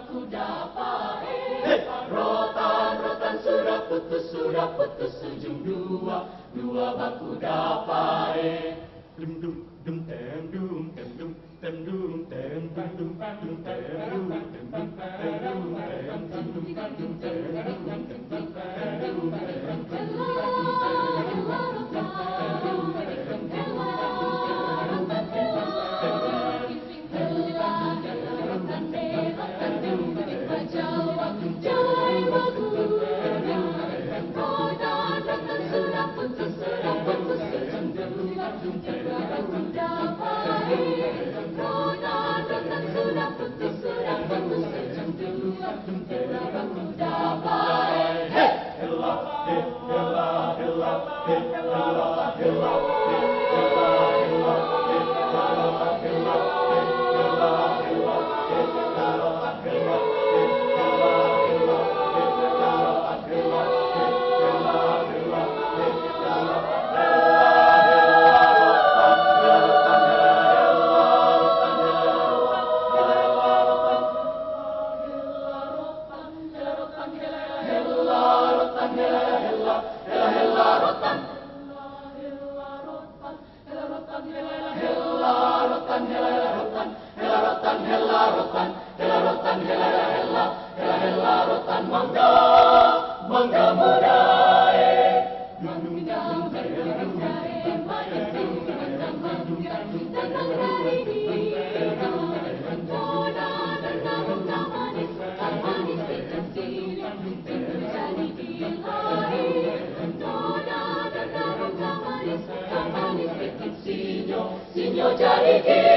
kuda pae. Rotan sudah putus ujung dua bak kuda pae. Dum dum dum tem dum tem dum tem dum tem dum dum dum tem dum tem dum tem dum tem dum dum tem mangga muda. Sinyo jadi